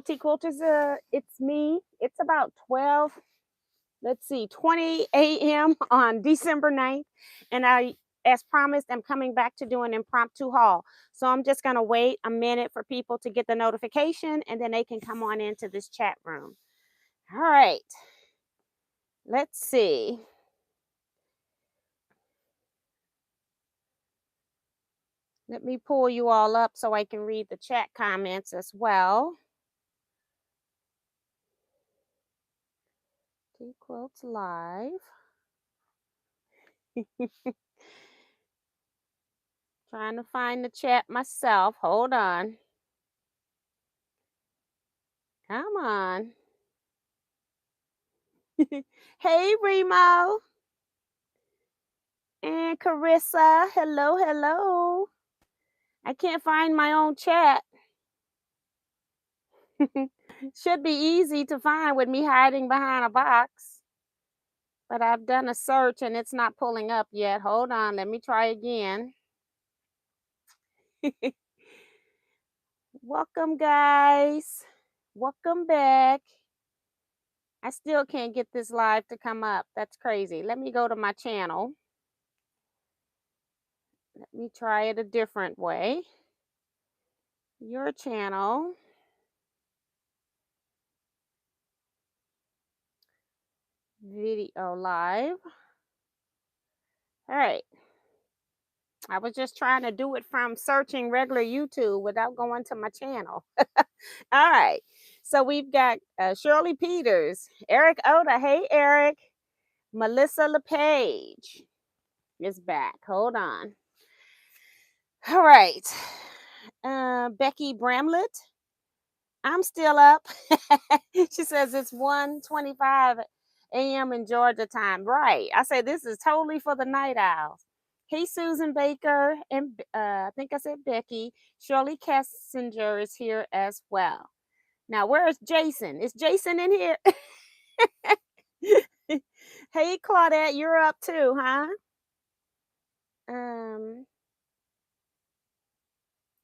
Teaquilts, it's me. It's about 20 a.m. on December 9th. And I, as promised, I'm coming back to do an impromptu haul. So I'm just going to wait a minute for people to get the notification and then they can come on into this chat room. All right. Let's see. Let me pull you all up so I can read the chat comments as well. Teaquilts live. Trying to find the chat myself. Hold on. Come on. Hey, Remo. And Carissa. Hello, hello. I can't find my own chat. Should be easy to find with me hiding behind a box. But I've done a search and it's not pulling up yet. Hold on. Let me try again. Welcome, guys. Welcome back. I still can't get this live to come up. That's crazy. Let me go to my channel. Let me try it a different way. Your channel. Video live. All right. I was just trying to do it from searching regular YouTube without going to my channel. All right. So we've got Shirley Peters, Eric Oda. Hey, Eric. Melissa LePage is back. Hold on. All right. Becky Bramlett. I'm still up. She says it's 1:25 a.m. in Georgia time. Right. I say this is totally for the night owls. Hey, Susan Baker, and I think I said Becky. Shirley Kessinger is here as well. Now, where's Jason? Is Jason in here? Hey, Claudette, you're up too, huh?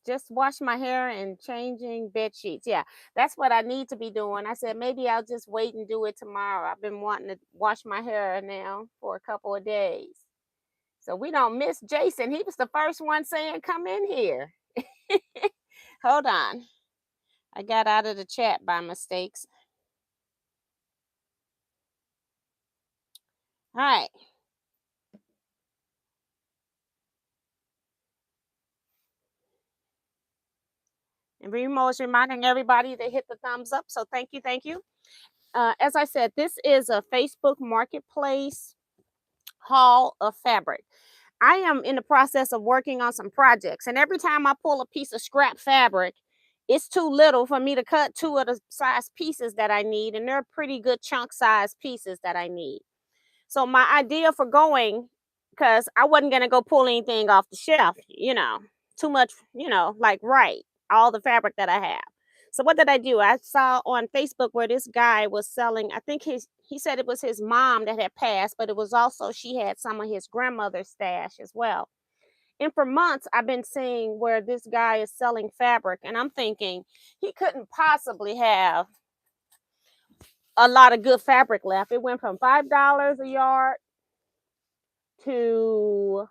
Just wash my hair and changing bed sheets. Yeah, that's what I need to be doing. I said maybe I'll just wait and do it tomorrow. I've been wanting to wash my hair now for a couple of days. So we don't miss Jason. He was the first one saying, come in here. Hold on. I got out of the chat by mistakes. All right. And Remo is reminding everybody to hit the thumbs up. So thank you. Thank you. As I said, this is a Facebook Marketplace haul of fabric. I am in the process of working on some projects, and every time I pull a piece of scrap fabric, it's too little for me to cut two of the size pieces that I need, and they're pretty good chunk size pieces that I need. So my idea for going, because I wasn't going to go pull anything off the shelf, too much, like all the fabric that I have. So what did I do? I saw on Facebook where this guy was selling, I think he said it was his mom that had passed, but it was also she had some of his grandmother's stash as well. And for months, I've been seeing where this guy is selling fabric, and I'm thinking he couldn't possibly have a lot of good fabric left. It went from $5 a yard to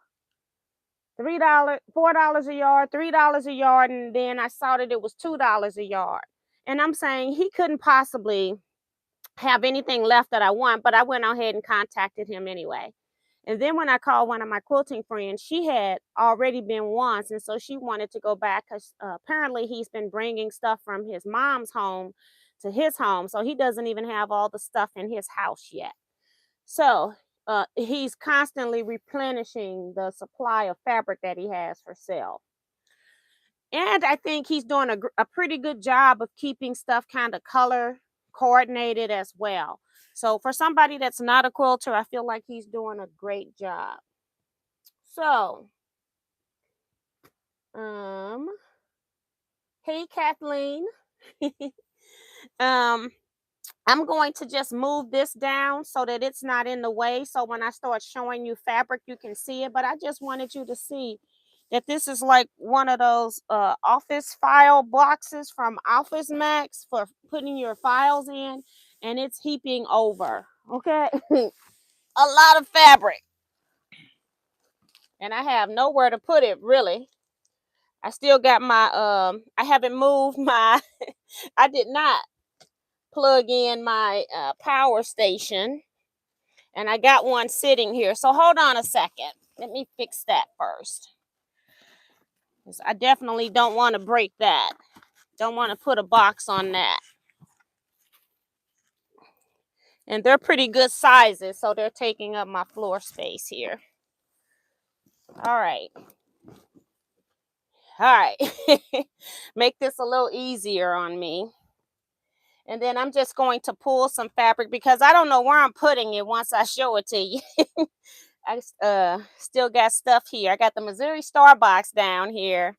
$3, $4 a yard, $3 a yard, and then I saw that it was $2 a yard. And I'm saying he couldn't possibly have anything left that I want, but I went ahead and contacted him anyway. And then when I called one of my quilting friends, she had already been once, and so she wanted to go back because apparently he's been bringing stuff from his mom's home to his home, so he doesn't even have all the stuff in his house yet. So he's constantly replenishing the supply of fabric that he has for sale. And I think he's doing a pretty good job of keeping stuff kind of color coordinated as well. So for somebody that's not a quilter, I feel like he's doing a great job. So, hey, Kathleen. I'm going to just move this down so that it's not in the way. So when I start showing you fabric, you can see it. But I just wanted you to see that this is like one of those office file boxes from Office Max for putting your files in, and it's heaping over. Okay. A lot of fabric. And I have nowhere to put it really. I still got my I haven't moved my I did not plug in my power station, and I got one sitting here. So hold on a second. Let me fix that first. I definitely don't want to break that. Don't want to put a box on that. And they're pretty good sizes, so they're taking up my floor space here. All right. All right. Make this a little easier on me. And then I'm just going to pull some fabric because I don't know where I'm putting it once I show it to you. I still got stuff here. I got the Missouri Star box down here.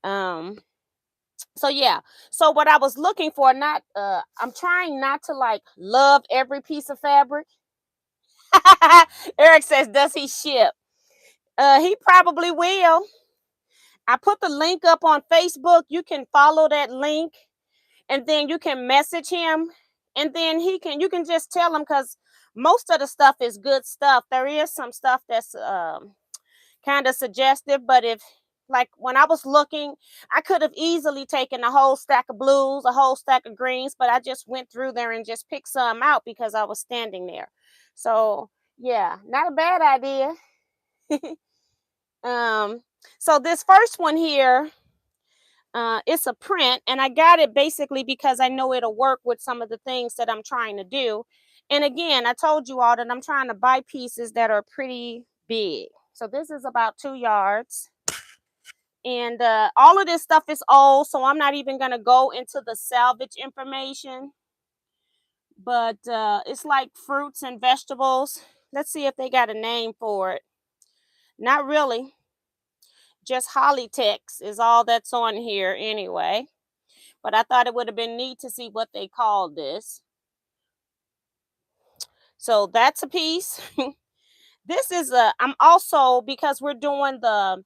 So yeah. So what I was looking for, not I'm trying not to like love every piece of fabric. Eric says, does he ship? He probably will. I put the link up on Facebook. You can follow that link, and then you can message him, and then you can just tell him, because most of the stuff is good stuff. There is some stuff that's kind of suggestive, but if, like when I was looking, I could have easily taken a whole stack of blues, a whole stack of greens, but I just went through there and just picked some out because I was standing there. So yeah, not a bad idea. So this first one here, it's a print, and I got it basically because I know it'll work with some of the things that I'm trying to do. And again, I told you all that I'm trying to buy pieces that are pretty big. So this is about 2 yards. And all of this stuff is old, so I'm not even going to go into the salvage information. But it's like fruits and vegetables. Let's see if they got a name for it. Not really. Just Hollytex is all that's on here anyway. But I thought it would have been neat to see what they called this. So that's a piece. This is I'm also, because we're doing the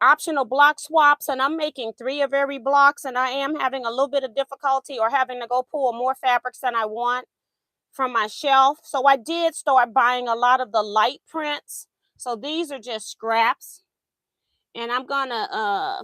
optional block swaps, and I'm making 3 of every blocks, and I am having a little bit of difficulty or having to go pull more fabrics than I want from my shelf. So I did start buying a lot of the light prints. So these are just scraps, and I'm gonna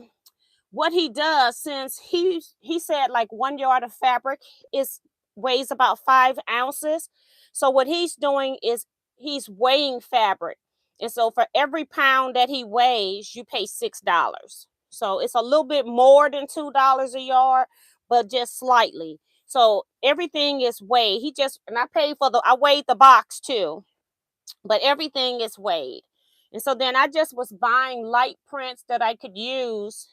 what he does, since he said like 1 yard of fabric is weighs about 5 ounces. So what he's doing is he's weighing fabric, and so for every pound that he weighs, you pay $6. So it's a little bit more than $2 a yard, but just slightly. So everything is weighed. And I paid for I weighed the box too, but everything is weighed. And so then I just was buying light prints that I could use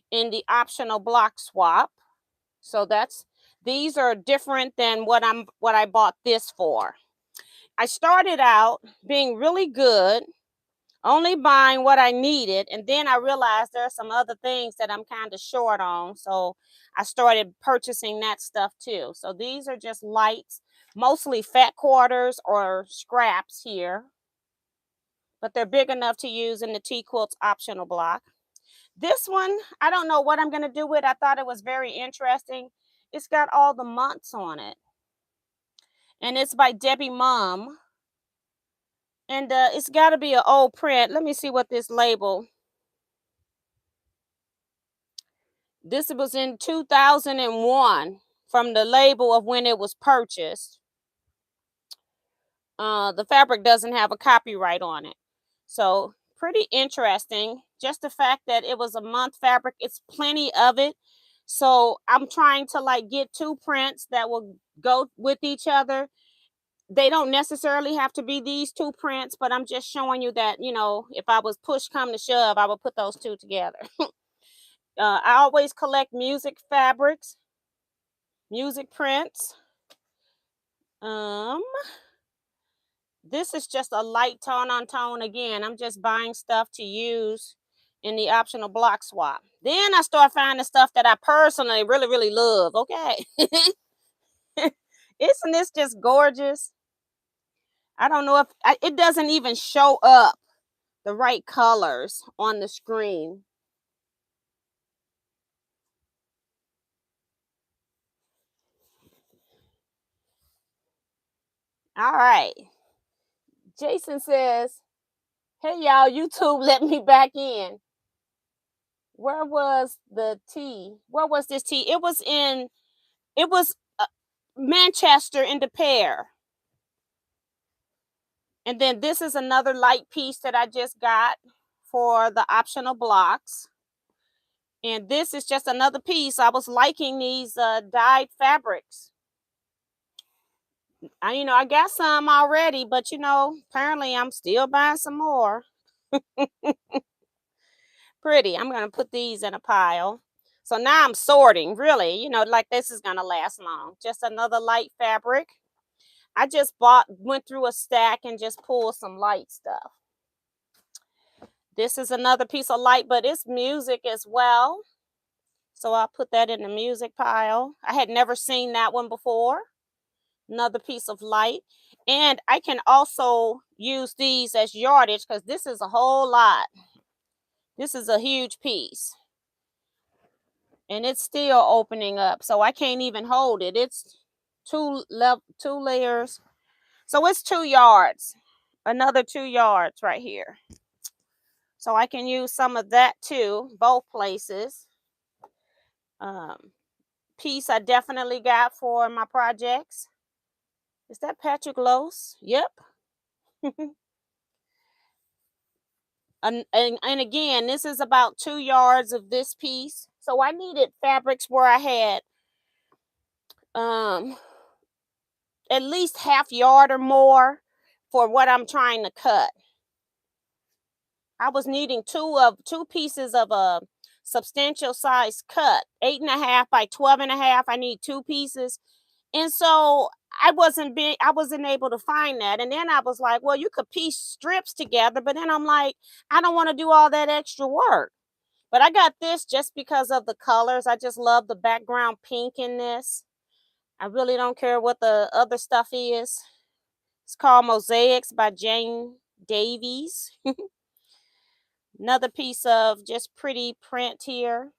in the optional block swap. So these are different than what I bought this for. I started out being really good, only buying what I needed, and then I realized there are some other things that I'm kind of short on, so I started purchasing that stuff too. So these are just lights, mostly fat quarters or scraps here, but they're big enough to use in the Teaquilts optional block. This one, I don't know what I'm going to do with. I thought it was very interesting. It's got all the months on it. And it's by Debbie Mom. And it's got to be an old print. Let me see what this label. This was in 2001 from the label of when it was purchased. The fabric doesn't have a copyright on it. So pretty interesting. Just the fact that it was a month fabric. It's plenty of it. So I'm trying to like get 2 prints that will go with each other. They don't necessarily have to be these 2 prints, but I'm just showing you that, if I was push come to shove, I would put those 2 together. I always collect music fabrics, music prints. This is just a light tone on tone. Again, I'm just buying stuff to use in the optional block swap. Then I start finding stuff that I personally really, really love. Okay. Isn't this just gorgeous? I don't know if it doesn't even show up the right colors on the screen. All right. Jason says, hey y'all, YouTube let me back in. Where was the tea? Where was this tea? It was Manchester in the pair. And then this is another light piece that I just got for the optional blocks. And this is just another piece. I was liking these dyed fabrics. I got some already, but apparently I'm still buying some more. Pretty. I'm going to put these in a pile. So now I'm sorting, really, like this is going to last long. Just another light fabric. I just went through a stack and just pulled some light stuff. This is another piece of light, but it's music as well. So I'll put that in the music pile. I had never seen that one before. Another piece of light. And I can also use these as yardage because this is a whole lot. This is a huge piece. And it's still opening up. So I can't even hold it. It's two layers. So it's 2 yards. Another 2 yards right here. So I can use some of that too, both places. Piece I definitely got for my projects. Is that Patrick Lose? Yep. and again, this is about 2 yards of this piece. So I needed fabrics where I had at least half yard or more for what I'm trying to cut. I was needing two pieces of a substantial size cut, 8.5 by 12.5. I need 2 pieces. And so I wasn't able to find that. And then I was like, well, you could piece strips together, but then I'm like, I don't want to do all that extra work. But I got this just because of the colors. I just love the background pink in this. I really don't care what the other stuff is. It's called Mosaics by Jane Davies. Another piece of just pretty print here.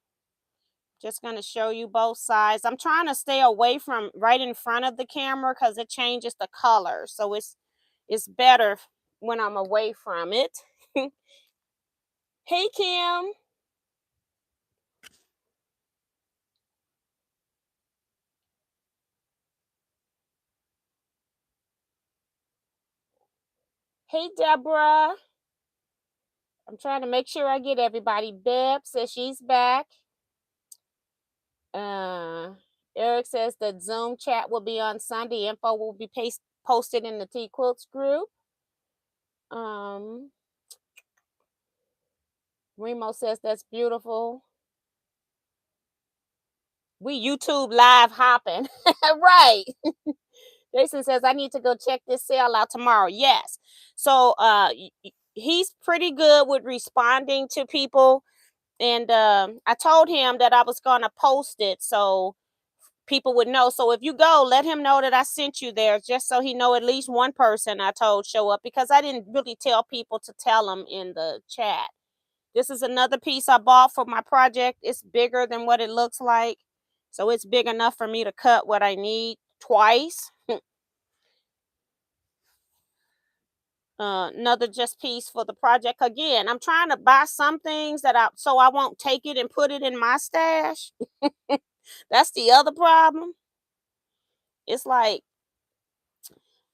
Just going to show you both sides. I'm trying to stay away from right in front of the camera because it changes the color. So it's better when I'm away from it. Hey, Kim. Hey, Deborah. I'm trying to make sure I get everybody. Beb says she's back. Eric says the Zoom chat will be on Sunday. Info will be posted in the Teaquilts group. Remo says that's beautiful. We YouTube live hopping. Right. Jason says I need to go check this sale out tomorrow. Yes. So he's pretty good with responding to people. And I told him that I was going to post it so people would know. So if you go, let him know that I sent you there, just so he know at least one person I told show up, because I didn't really tell people to tell them in the chat. This is another piece I bought for my project. It's bigger than what it looks like. So it's big enough for me to cut what I need twice. Another just piece for the project. Again, I'm trying to buy some things so I won't take it and put it in my stash. That's the other problem. It's like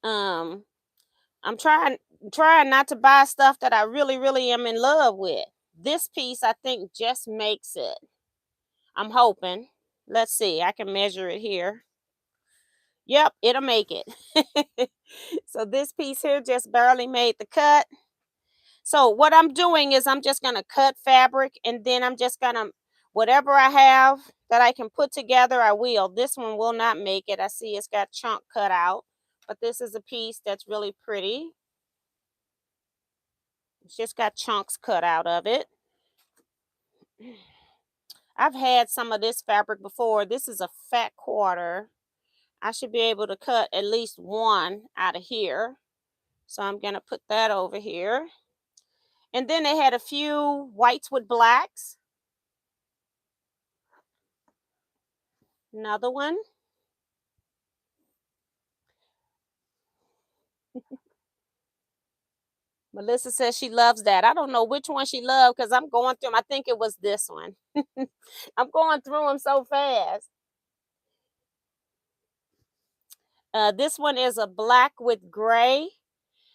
I'm trying not to buy stuff that I really, really am in love with. This piece I think just makes it. I'm hoping. Let's see. I can measure it here. Yep, it'll make it. So this piece here just barely made the cut. So what I'm doing is I'm just going to cut fabric, and then I'm just going to, whatever I have that I can put together, I will. This one will not make it. I see it's got chunk cut out, but this is a piece that's really pretty. It's just got chunks cut out of it. I've had some of this fabric before. This is a fat quarter. I should be able to cut at least one out of here. So I'm going to put that over here. And then they had a few whites with blacks. Another one. Melissa says she loves that. I don't know which one she loved because I'm going through them. I think it was this one. I'm going through them so fast. This one is a black with gray.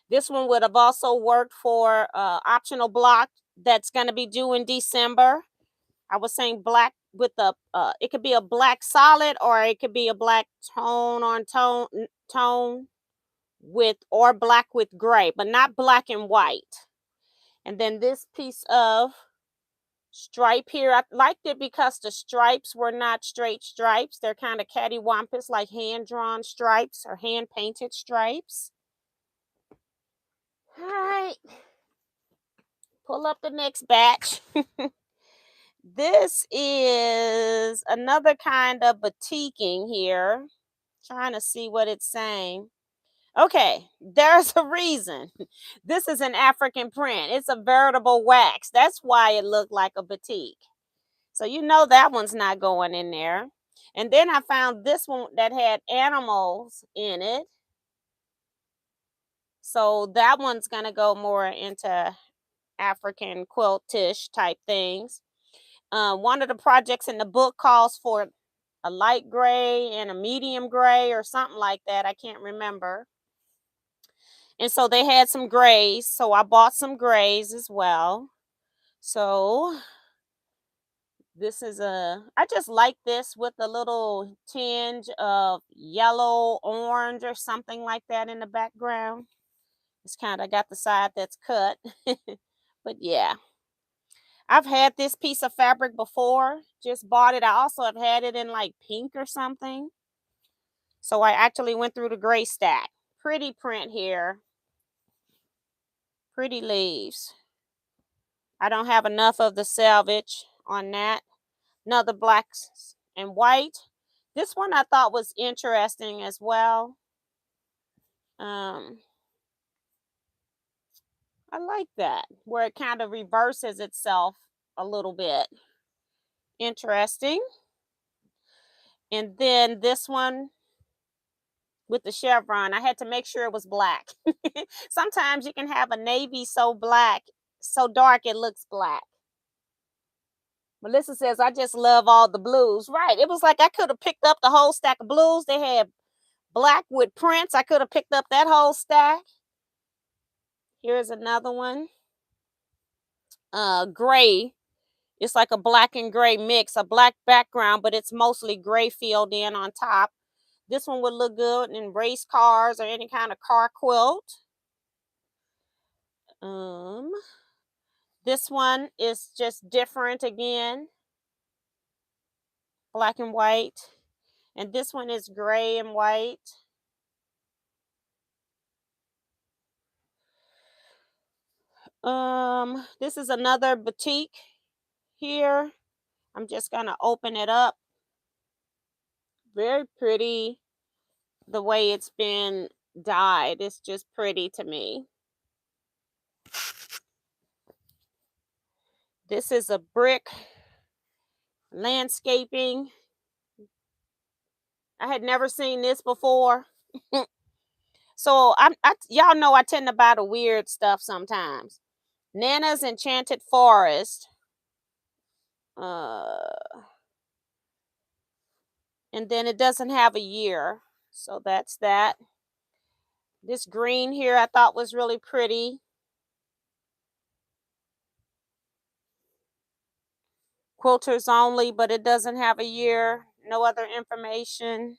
This one would have also worked for optional block that's going to be due in December. I was saying black with a, it could be a black solid or it could be a black tone on tone with, or black with gray, but not black and white. And then this piece of stripe here, I liked it because the stripes were not straight stripes. They're kind of cattywampus, like hand-drawn stripes or hand-painted stripes. All right. Pull up the next batch. This is another kind of batiking here. Trying to see what it's saying. Okay, there's a reason. This is an African print. It's a veritable wax. That's why it looked like a batik. So you know that one's not going in there. And then I found this one that had animals in it. So that one's going to go more into African quiltish type things. One of the projects in the book calls for a light gray and a medium gray or something like that. I can't remember. And so they had some grays. So I bought some grays as well. So this is I just like this with a little tinge of yellow, orange, or something like that in the background. It's kind of got the side that's cut. But yeah, I've had this piece of fabric before. Just bought it. I also have had it in like pink or something. So I actually went through the gray stack. Pretty print here. Pretty leaves. I don't have enough of the selvage on that. Another black and white. This one I thought was interesting as well. I like that, where it kind of reverses itself a little bit. Interesting. And then this one with the chevron, I had to make sure it was black. Sometimes you can have a navy so black, so dark it looks black. Melissa says, I just love all the blues. Right. It was like I could have picked up the whole stack of blues. They had black with prints. I could have picked up that whole stack. Here's another one. Gray. It's like a black and gray mix, a black background, but it's mostly gray filled in on top. This one would look good in race cars or any kind of car quilt. This one is just different again. Black and white. And this one is gray and white. This is another batik here. I'm just gonna open it up. Very pretty the way it's been dyed. It's just pretty to me. This is a brick landscaping. I had never seen this before. So y'all know I tend to buy the weird stuff sometimes. Nana's Enchanted Forest. And then it doesn't have a year. So that's that. This green here I thought was really pretty. Quilters only, but it doesn't have a year. No other information.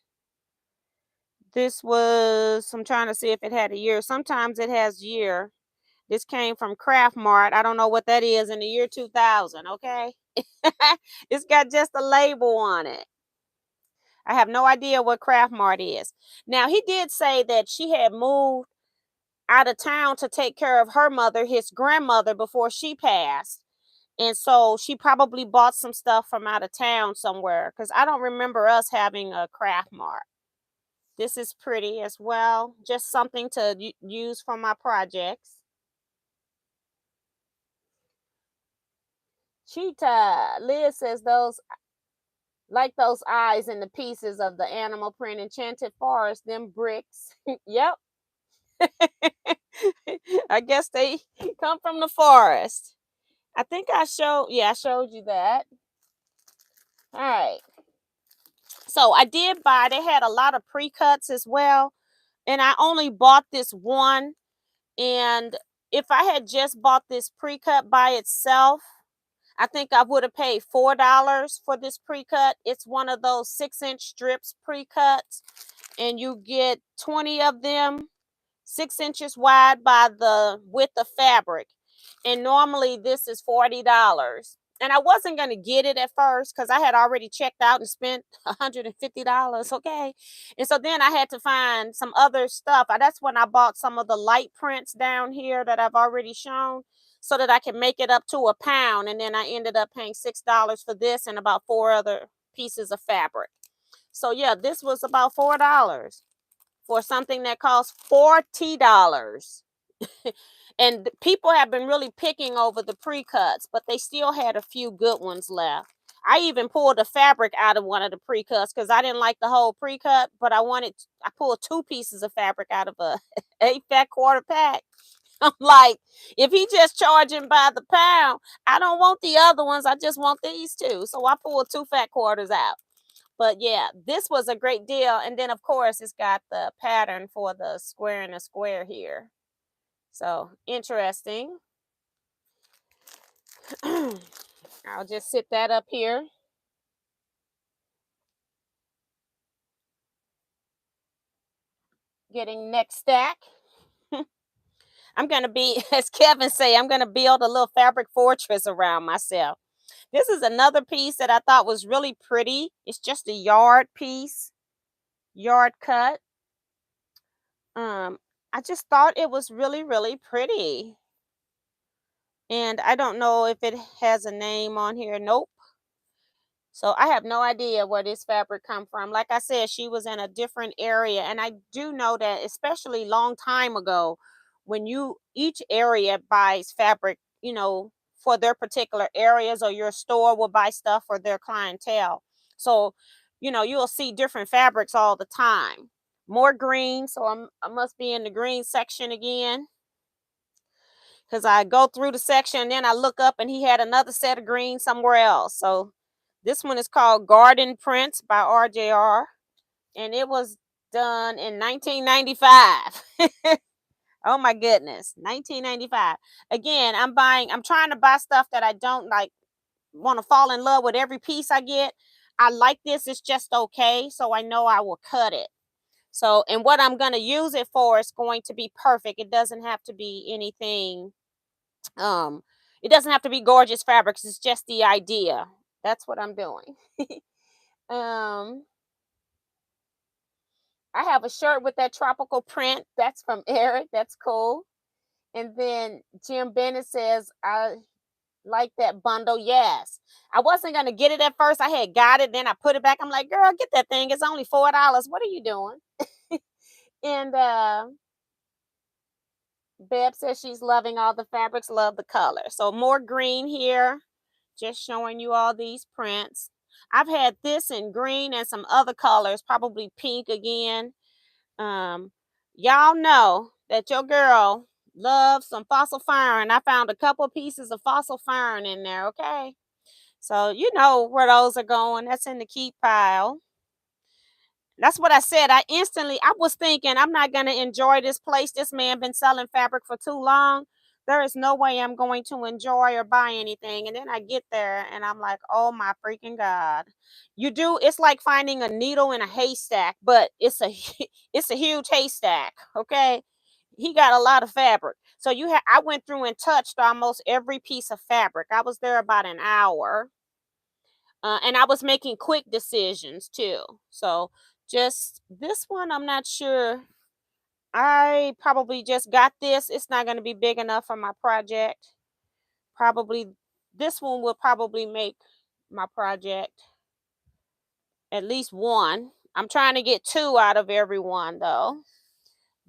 This was, I'm trying to see if it had a year. Sometimes it has year. This came from Craft Mart. I don't know what that is in the year 2000, okay? It's got just a label on it. I have no idea what Craft Mart is. Now, he did say that she had moved out of town to take care of her mother, his grandmother, before she passed. And so she probably bought some stuff from out of town somewhere because I don't remember us having a Craft Mart. This is pretty as well. Just something to use for my projects. Cheetah. Liz says those like those eyes in the pieces of the animal print enchanted forest, them bricks. Yep. I guess they come from the forest. I think I showed you that. All right. So I did buy, they had a lot of pre-cuts as well. And I only bought this one. And if I had just bought this pre-cut by itself, I think I would have paid $4 for this pre-cut. It's one of those 6-inch strips pre-cuts, and you get 20 of them, 6 inches wide by the width of fabric. And normally this is $40. And I wasn't going to get it at first because I had already checked out and spent $150. Okay. And so then I had to find some other stuff. That's when I bought some of the light prints down here that I've already shown so that I can make it up to a pound. And then I ended up paying $6 for this and about 4 other pieces of fabric. So yeah, this was about $4 for something that costs $40. And people have been really picking over the pre-cuts, but they still had a few good ones left. I even pulled the fabric out of one of the pre-cuts because I didn't like the whole pre-cut, but I pulled 2 pieces of fabric out of a 8-fat quarter pack. I'm like, if he just charging by the pound, I don't want the other ones. I just want these 2. So I pulled 2 fat quarters out. But yeah, this was a great deal. And then, of course, it's got the pattern for the square and a square here. So interesting. I'll just sit that up here. Getting next stack. I'm going to be, as Kevin say, I'm going to build a little fabric fortress around myself. This is another piece that I thought was really pretty. It's just a yard piece, yard cut. I just thought it was really, really pretty. And I don't know if it has a name on here. Nope. So I have no idea where this fabric come from. Like I said, she was in a different area. And I do know that, especially long time ago, when each area buys fabric, for their particular areas, or your store will buy stuff for their clientele. So, you'll see different fabrics all the time. More green. So I must be in the green section again. Because I go through the section and then I look up and he had another set of green somewhere else. So this one is called Garden Prints by RJR. And it was done in 1995. Oh my goodness. 1995. Again, I'm trying to buy stuff that I don't like want to fall in love with every piece I get. I like this. It's just okay. So I know I will cut it. So, and what I'm going to use it for is going to be perfect. It doesn't have to be anything. It doesn't have to be gorgeous fabrics. It's just the idea. That's what I'm doing. um, I have a shirt with that tropical print. That's from Eric. That's cool. And then Jim Bennett says, I like that bundle. Yes. I wasn't going to get it at first. I had got it. Then I put it back. I'm like, girl, get that thing. It's only $4. What are you doing? And Beb says she's loving all the fabrics, love the color. So more green here, just showing you all these prints. I've had this in green and some other colors, probably pink again. Y'all know that your girl loves some fossil fern. I found a couple pieces of fossil fern in there, okay? So you know where those are going. That's in the keep pile. That's what I said. I was thinking, I'm not going to enjoy this place. This man been selling fabric for too long. There is no way I'm going to enjoy or buy anything. And then I get there and I'm like, oh my freaking God. It's like finding a needle in a haystack, but it's a it's a huge haystack. Okay. He got a lot of fabric. So I went through and touched almost every piece of fabric. I was there about an hour. And I was making quick decisions too. So just this one, I'm not sure. I probably just got this. It's not going to be big enough for my project. Probably this one will probably make my project at least one. I'm trying to get 2 out of every one though.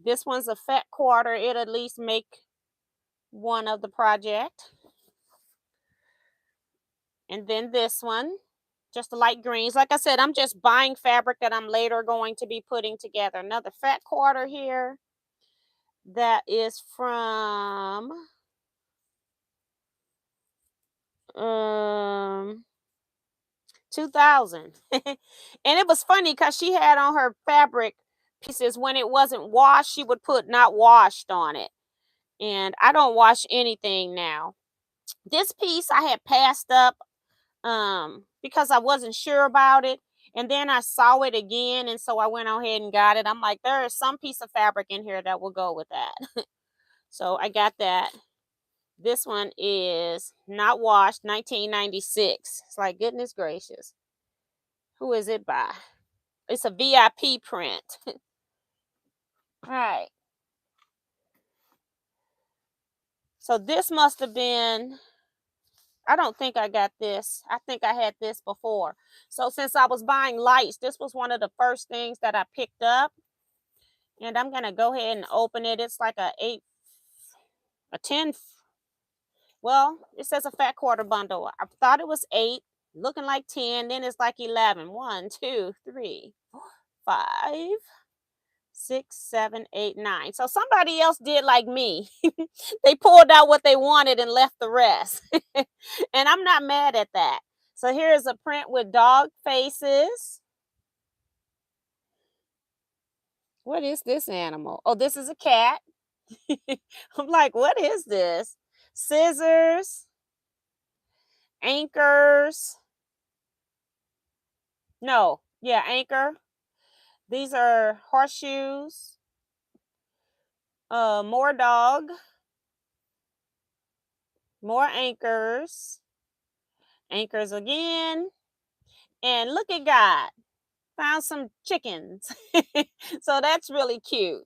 This one's a fat quarter. It'll at least make one of the project. And then this one, just the light greens. Like I said, I'm just buying fabric that I'm later going to be putting together. Another fat quarter here. That is from 2000. And it was funny because she had on her fabric pieces when it wasn't washed, she would put not washed on it. And I don't wash anything now. This piece I had passed up because I wasn't sure about it. And then I saw it again, and so I went on ahead and got it. I'm like, there is some piece of fabric in here that will go with that. So I got that. This one is not washed, 1996. It's like, goodness gracious. Who is it by? It's a VIP print. All right. So this must have been, I don't think I got this. I think I had this before. So since I was buying lights, this was one of the first things that I picked up. And I'm going to go ahead and open it. It's like a 10. Well, it says a fat quarter bundle. I thought it was 8, looking like 10. Then it's like 11. 1, 2, 3, 4, 5, 6, 7, 8, 9. So somebody else did like me. They pulled out what they wanted and left the rest. And I'm not mad at that. So here's a print with dog faces. What is this animal? Oh, this is a cat. I'm like, what is this? Scissors, anchors. No, yeah, anchor. These are horseshoes. More dog. More anchors. Anchors again. And look at God. Found some chickens. So that's really cute.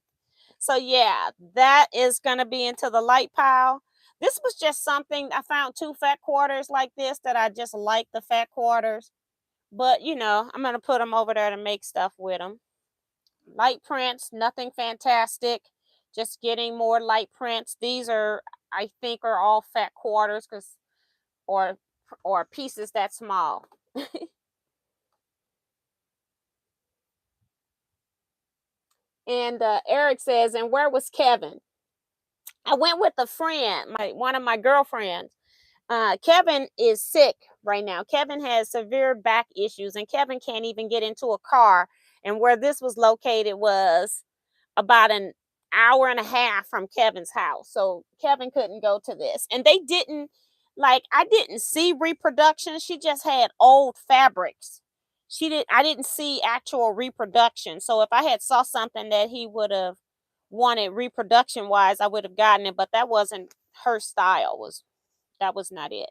So yeah, that is going to be into the light pile. This was just something, I found 2 fat quarters like this that I just like the fat quarters. But, you know, I'm going to put them over there to make stuff with them. Light prints, nothing fantastic. Just getting more light prints. These are, I think, are all fat quarters because or pieces that small. And Eric says, and where was Kevin? I went with a friend, one of my girlfriends. Kevin is sick right now. Kevin has severe back issues, and Kevin can't even get into a car. And where this was located was about an hour and a half from Kevin's house. So Kevin couldn't go to this. And they didn't, like, I didn't see reproduction. She just had old fabrics. I didn't see actual reproduction. So if I had saw something that he would have wanted reproduction wise, I would have gotten it, but that wasn't her style. That was not it.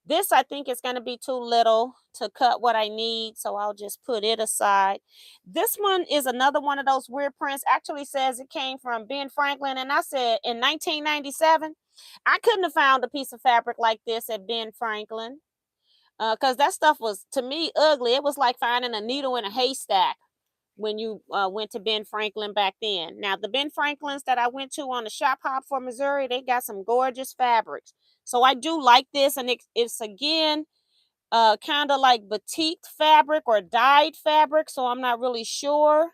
This I think is going to be too little to cut what I need, so I'll just put it aside. This one is another one of those weird prints. Actually says it came from Ben Franklin, and I said in 1997, I couldn't have found a piece of fabric like this at Ben Franklin because that stuff was, to me, ugly. It was like finding a needle in a haystack when you went to Ben Franklin back then. Now, the Ben Franklins that I went to on the shop hop for Missouri, they got some gorgeous fabrics. So I do like this, and it's again kind of like batik fabric or dyed fabric, so I'm not really sure.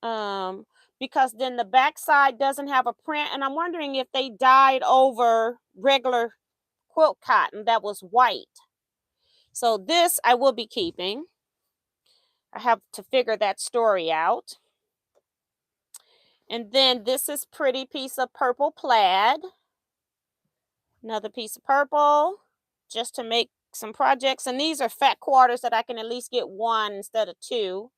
Because then the backside doesn't have a print, and I'm wondering if they dyed over regular quilt cotton that was white. So this I will be keeping. I have to figure that story out. And then this is pretty piece of purple plaid. Another piece of purple just to make some projects. And these are fat quarters that I can at least get 1 instead of 2.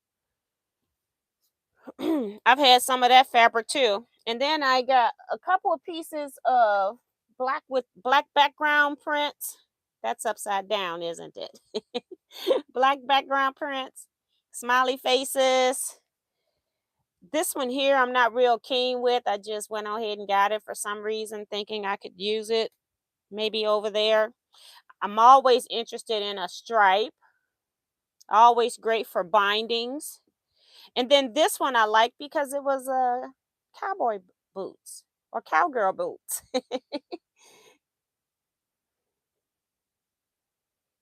I've had some of that fabric too. And then I got a couple of pieces of black with black background prints. That's upside down, isn't it? Black background prints, smiley faces. This one here, I'm not real keen with. I just went on ahead and got it for some reason, thinking I could use it maybe over there. I'm always interested in a stripe. Always great for bindings. And then this one I like because it was cowboy boots or cowgirl boots.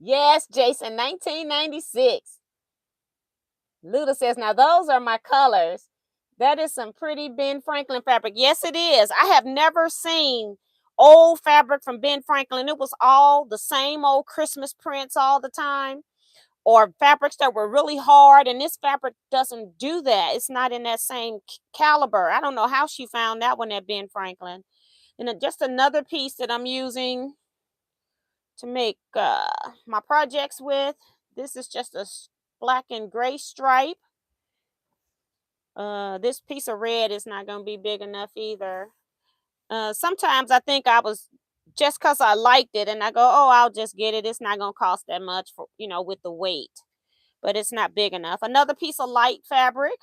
Yes, Jason, 1996. Luda says, now those are my colors. That is some pretty Ben Franklin fabric. Yes, it is. I have never seen old fabric from Ben Franklin. It was all the same old Christmas prints all the time, or fabrics that were really hard. And this fabric doesn't do that. It's not in that same caliber. I don't know how she found that one at Ben Franklin. And then just another piece that I'm using to make my projects with. This is just a black and gray stripe. This piece of red is not going to be big enough either. Sometimes I think I was just because I liked it and I go, oh, I'll just get it. It's not going to cost that much for, with the weight, but it's not big enough. Another piece of light fabric.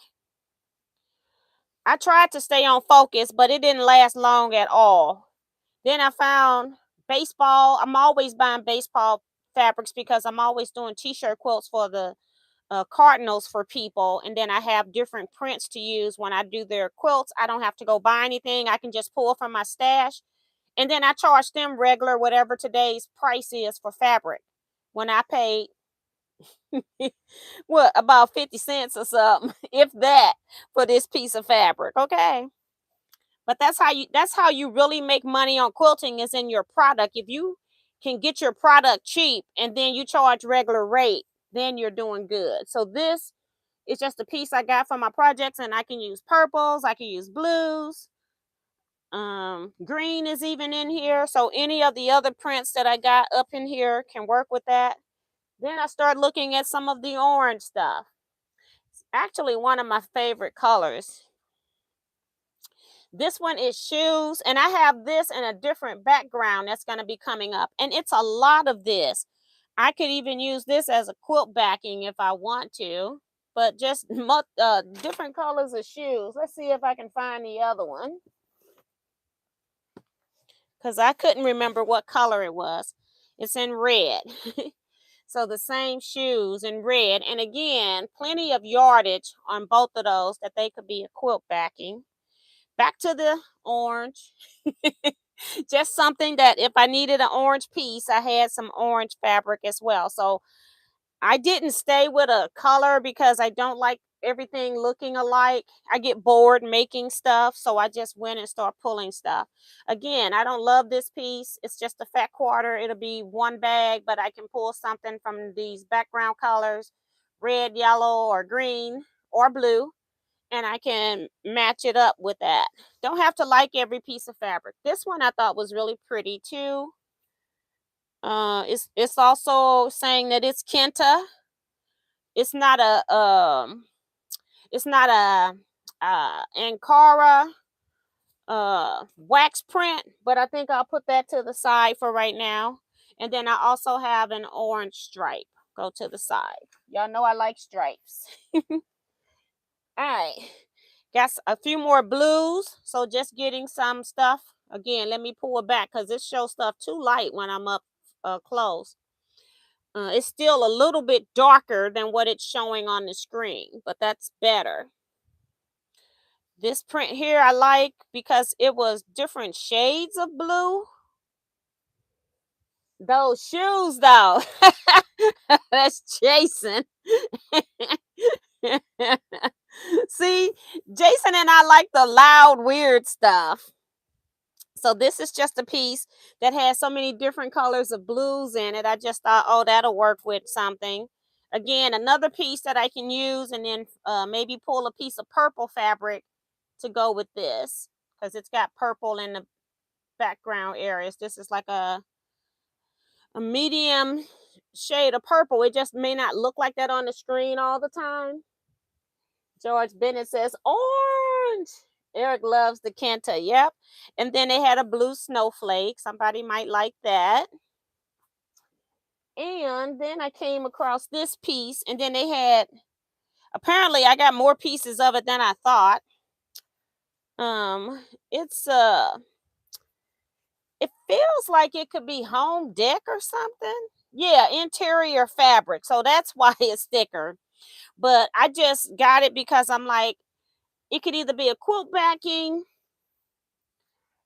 I tried to stay on focus, but it didn't last long at all. Then I found baseball. I'm always buying baseball fabrics because I'm always doing t-shirt quilts for the Cardinals for people. And then I have different prints to use when I do their quilts. I don't have to go buy anything. I can just pull from my stash. And then I charge them regular, whatever today's price is for fabric. When I paid, what, about 50 cents or something, if that, for this piece of fabric. Okay. But that's how you really make money on quilting, is in your product. If you can get your product cheap and then you charge regular rate, then you're doing good. So this is just a piece I got for my projects, and I can use purples, I can use blues. Green is even in here. So any of the other prints that I got up in here can work with that. Then I start looking at some of the orange stuff. It's actually one of my favorite colors. This one is shoes, and I have this in a different background that's going to be coming up. And it's a lot of this. I could even use this as a quilt backing if I want to, but just different colors of shoes. Let's see if I can find the other one, because I couldn't remember what color it was. It's in red. So the same shoes in red. And again, plenty of yardage on both of those that they could be a quilt backing. Back to the orange. Just something that if I needed an orange piece, I had some orange fabric as well. So I didn't stay with a color because I don't like everything looking alike. I get bored making stuff, so I just went and started pulling stuff. Again, I don't love this piece. It's just a fat quarter. It'll be one bag, but I can pull something from these background colors, red, yellow, or green, or blue, and I can match it up with that. Don't have to like every piece of fabric. This one I thought was really pretty too. It's also saying that it's Kenta. It's not a Ankara wax print, but I think I'll put that to the side for right now. And then I also have an orange stripe. Go to the side. Y'all know I like stripes. All right. Got a few more blues. So just getting some stuff. Again, let me pull it back because this shows stuff too light when I'm up close. It's still a little bit darker than what it's showing on the screen, but that's better. This print here I like because it was different shades of blue. Those shoes though. That's Jason. See, Jason and I like the loud, weird stuff. So this is just a piece that has so many different colors of blues in it. I just thought, oh, that'll work with something. Again, another piece that I can use, and then maybe pull a piece of purple fabric to go with this, because it's got purple in the background areas. This is like a medium shade of purple. It just may not look like that on the screen all the time. George Bennett says orange. Eric loves the Kenta. Yep. And then they had a blue snowflake. Somebody might like that. And then I came across this piece, and then they had, apparently I got more pieces of it than I thought. It's it feels like it could be home deck or something. Yeah, interior fabric. So that's why it's thicker. But I just got it because I'm like, it could either be a quilt backing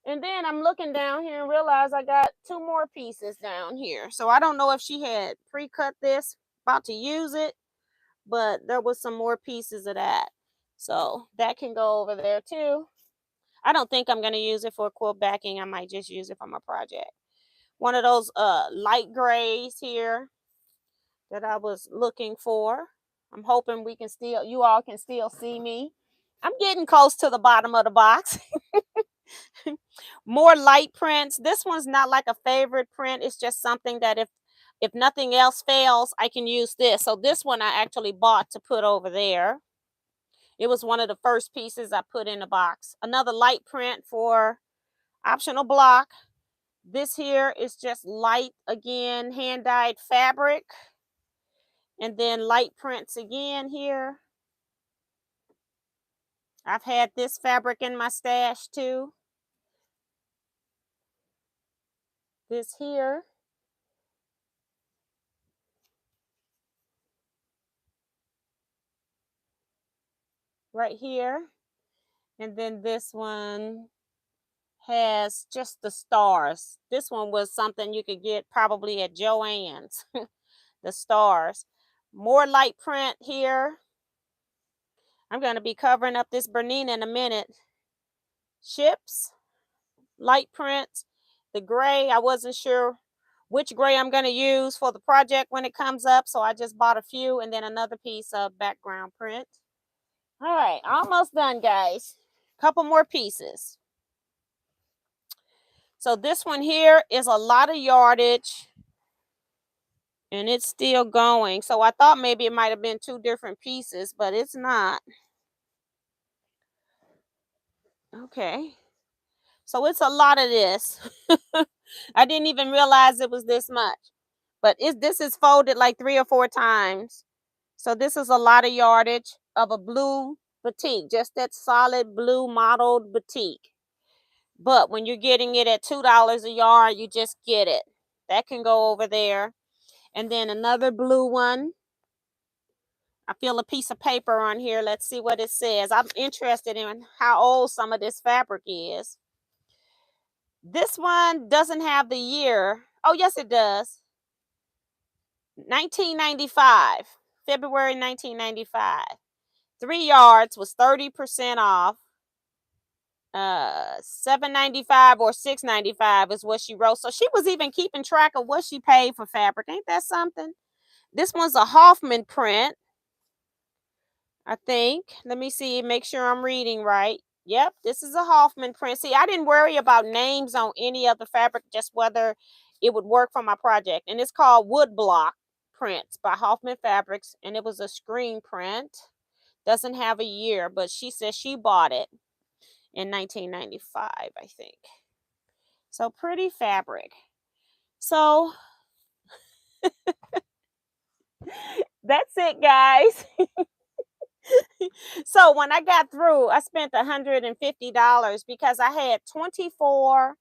And then I'm looking down here and realize I got 2 more pieces down here. So I don't know if she had pre-cut this, about to use it, but there was some more pieces of that. So that can go over there too. I don't think I'm going to use it for quilt backing. I might just use it for my project. One of those light grays here that I was looking for. I'm hoping you all can still see me. I'm getting close to the bottom of the box. More light prints. This one's not like a favorite print. It's just something that if nothing else fails, I can use this. So this one I actually bought to put over there. It was one of the first pieces I put in the box. Another light print for optional block. This here is just light, again, hand-dyed fabric. And then light prints again here. I've had this fabric in my stash too. This here. Right here. And then this one has just the stars. This one was something you could get probably at Joann's. The stars. More light print here. I'm going to be covering up this Bernina in a minute. Ships, light prints. The gray, I wasn't sure which gray I'm going to use for the project when it comes up, so I just bought a few, and then another piece of background print. All right, almost done, guys. Couple more pieces. So this one here is a lot of yardage, and it's still going. So I thought maybe it might have been 2 different pieces, but it's not. Okay. So it's a lot of this. I didn't even realize it was this much. But this is folded like 3 or 4 times. So this is a lot of yardage of a blue batik, just that solid blue mottled batik. But when you're getting it at $2 a yard, you just get it. That can go over there. And then another blue one. I feel a piece of paper on here. Let's see what it says. I'm interested in how old some of this fabric is. This one doesn't have the year. Oh, yes, it does. 1995. February 1995. 3 yards was 30% off. $7.95 or $6.95 is what she wrote. So she was even keeping track of what she paid for fabric. Ain't that something? This one's a Hoffman print, I think. Let me see, make sure I'm reading right. Yep, this is a Hoffman print. See, I didn't worry about names on any of the fabric, just whether it would work for my project. And it's called Wood Block Prints by Hoffman Fabrics, and it was a screen print. Doesn't have a year, but she says she bought it in 1995, I think. So pretty fabric. So that's it, guys. So when I got through, I spent $150 because I had 25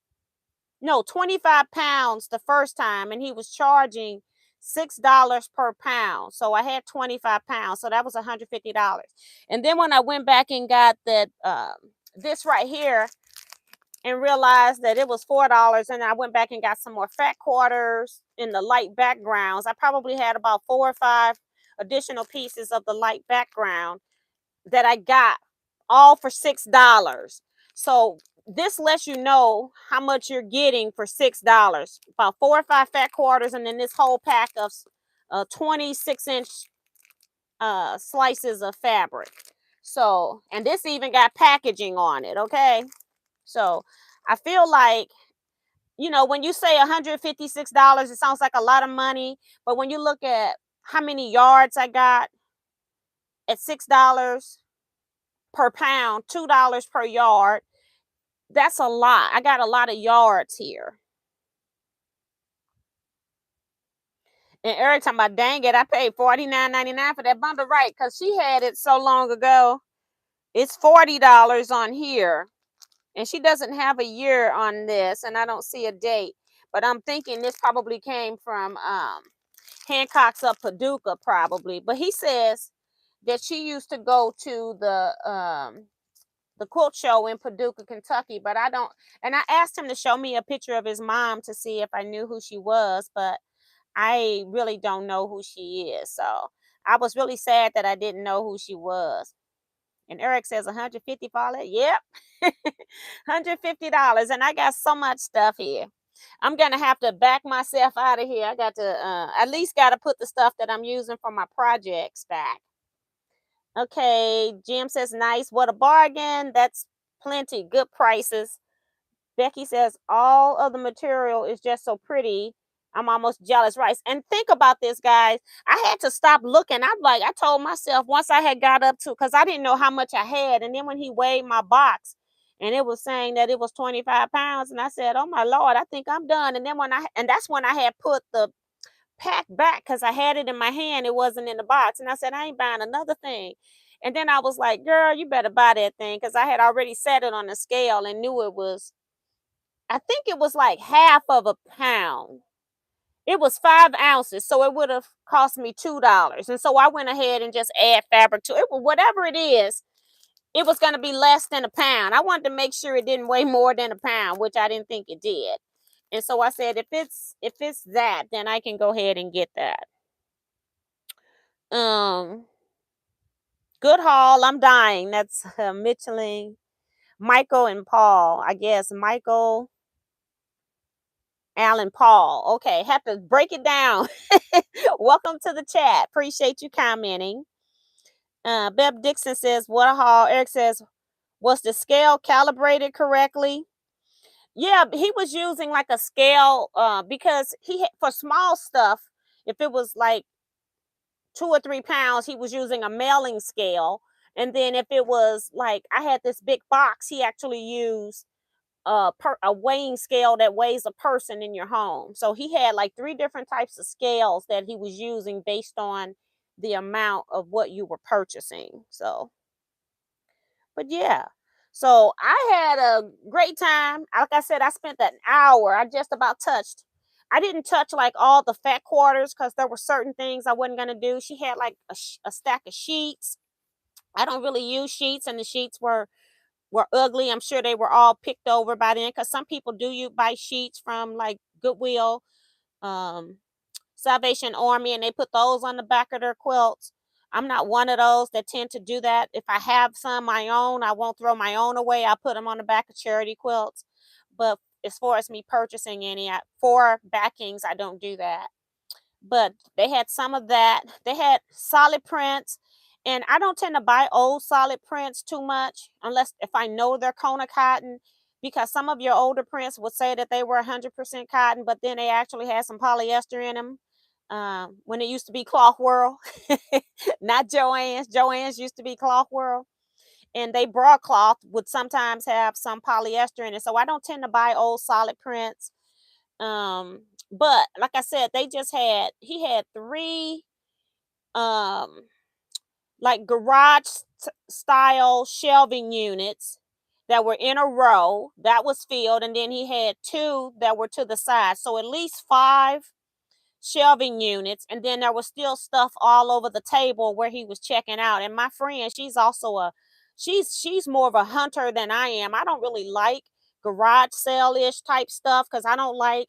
pounds the first time, and he was charging $6 per pound. So I had 25 pounds. So that was $150. And then when I went back and got that this right here and realized that it was $4, and I went back and got some more fat quarters in the light backgrounds. I probably had about 4 or 5 additional pieces of the light background that I got all for $6. So this lets you know how much you're getting for $6. About 4 or 5 fat quarters, and then this whole pack of 26-inch slices of fabric. So, and this even got packaging on it, okay? So I feel like, when you say $156, it sounds like a lot of money. But when you look at how many yards I got at $6 per pound, $2 per yard, that's a lot. I got a lot of yards here. And every time, dang it, I paid $49.99 for that bundle, right? Because she had it so long ago. It's $40 on here. And she doesn't have a year on this, and I don't see a date. But I'm thinking this probably came from Hancock's of Paducah, probably. But he says that she used to go to the the quilt show in Paducah, Kentucky, but I don't. And I asked him to show me a picture of his mom to see if I knew who she was, but I really don't know who she is. So I was really sad that I didn't know who she was. And Eric says 150 for all that. Yep. $150. And I got so much stuff here. I'm gonna have to back myself out of here. I got to at least gotta put the stuff that I'm using for my projects back. Okay, Jim says nice. What a bargain. That's plenty. Good prices. Becky says all of the material is just so pretty. I'm almost jealous, right? And think about this, guys. I had to stop looking. I told myself once I had got up to, because I didn't know how much I had. And then when he weighed my box and it was saying that it was 25 pounds, and I said, oh my Lord, I think I'm done. And then that's when I had put the pack back because I had it in my hand. It wasn't in the box. And I said, I ain't buying another thing. And then I was like, girl, you better buy that thing because I had already set it on the scale and knew it was, I think it was like half of a pound. It was 5 ounces, so it would have cost me $2. And so I went ahead and just add fabric to it. Whatever it is, it was going to be less than a pound. I wanted to make sure it didn't weigh more than a pound, which I didn't think it did. And so I said, if it's that, then I can go ahead and get that. Good haul. I'm dying. That's Micheline, Michael, and Paul. I guess Michael, Alan, Paul. Okay, have to break it down. Welcome to the chat. Appreciate you commenting. Beb Dixon says, what a haul. Eric says, was the scale calibrated correctly? Yeah, he was using like a scale because for small stuff, if it was like 2 or 3 pounds, he was using a mailing scale. And then if it was like I had this big box, he actually used a weighing scale that weighs a person in your home. So he had like 3 different types of scales that he was using based on the amount of what you were purchasing. So, but yeah. So I had a great time. Like I said, I spent an hour. I just about touched. I didn't touch like all the fat quarters because there were certain things I wasn't gonna do. She had like a stack of sheets. I don't really use sheets, and the sheets were ugly. I'm sure they were all picked over by then because some people do you buy sheets from like Goodwill, um, Salvation Army, and they put those on the back of their quilts. I'm not one of those that tend to do that. If I have some my own, I won't throw my own away. I put them on the back of charity quilts. But as far as me purchasing any for backings, I don't do that. But they had some of that. They had solid prints. And I don't tend to buy old solid prints too much unless if I know they're Kona cotton, because some of your older prints would say that they were 100% cotton, but then they actually had some polyester in them. When it used to be Cloth World, not Joann's. Joann's used to be Cloth World. And they broadcloth would sometimes have some polyester in it. So I don't tend to buy old solid prints. But like I said, he had 3 um like garage style shelving units that were in a row that was filled, and then he had 2 that were to the side, so at least 5 shelving units. And then there was still stuff all over the table where he was checking out. And my friend, she's more of a hunter than I am. I don't really like garage sale-ish type stuff because I don't like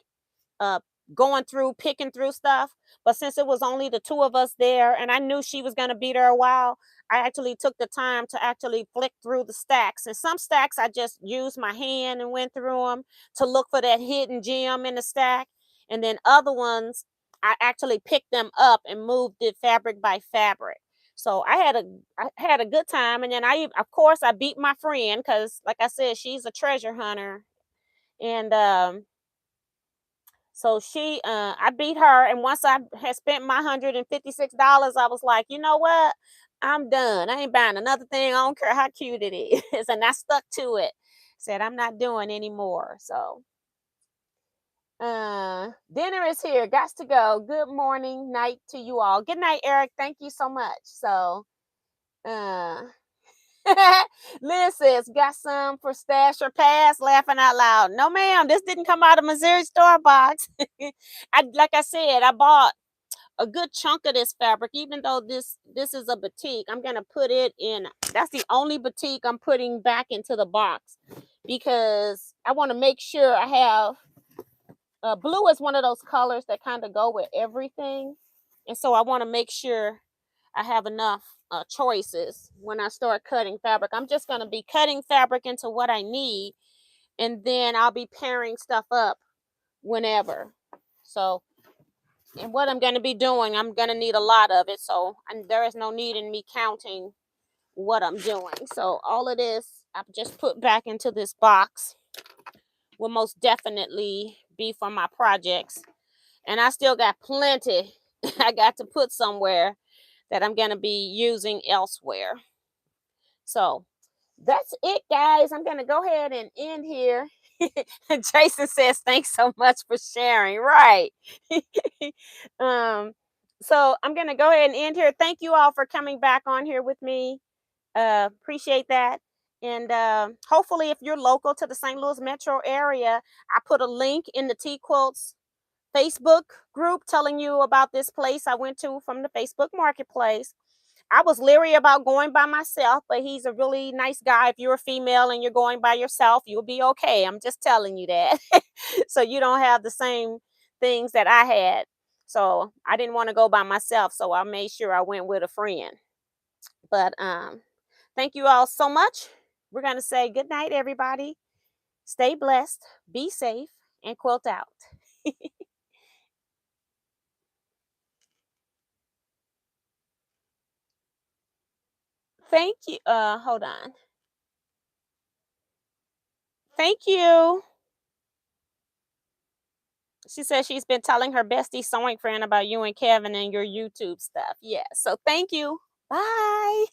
uh going through picking through stuff. But since it was only the 2 of us there and I knew she was going to be there a while, I actually took the time to actually flick through the stacks. And some stacks I just used my hand and went through them to look for that hidden gem in the stack. And then other ones I actually picked them up and moved it fabric by fabric. So I had a good time. And then I of course I beat my friend because like I said, she's a treasure hunter. And so I beat her, and once I had spent my $156, I was like, you know what? I'm done. I ain't buying another thing. I don't care how cute it is. And I stuck to it. Said I'm not doing anymore. So dinner is here. Got to go. Good morning, night to you all. Good night, Eric. Thank you so much. So uh Liz says, got some for stash or pass? Laughing out loud. No, ma'am. This didn't come out of Missouri store box. Like I said, I bought a good chunk of this fabric, even though this is a batik, I'm gonna put it in. That's the only batik I'm putting back into the box, because I want to make sure I have blue is one of those colors that kind of go with everything, and so I want to make sure I have enough choices when I start cutting fabric. I'm just gonna be cutting fabric into what I need, and then I'll be pairing stuff up whenever. So, and what I'm going to be doing, I'm going to need a lot of it. So, and there is no need in me counting what I'm doing. So, all of this I've just put back into this box will most definitely be for my projects. And I still got plenty I got to put somewhere that I'm going to be using elsewhere. So, that's it, guys. I'm going to go ahead and end here. Jason says, thanks so much for sharing. Right. um, so I'm going to go ahead and end here. Thank you all for coming back on here with me. Appreciate that. And hopefully, if you're local to the St. Louis metro area, I put a link in the Teaquilts Facebook group telling you about this place I went to from the Facebook Marketplace. I was leery about going by myself, but he's a really nice guy. If you're a female and you're going by yourself, you'll be okay. I'm just telling you that. So you don't have the same things that I had. So I didn't want to go by myself, so I made sure I went with a friend. But thank you all so much. We're going to say good night, everybody. Stay blessed, be safe, and quilt out. Thank you. Hold on. Thank you. She says she's been telling her bestie sewing friend about you and Kevin and your YouTube stuff. Yeah. So thank you. Bye.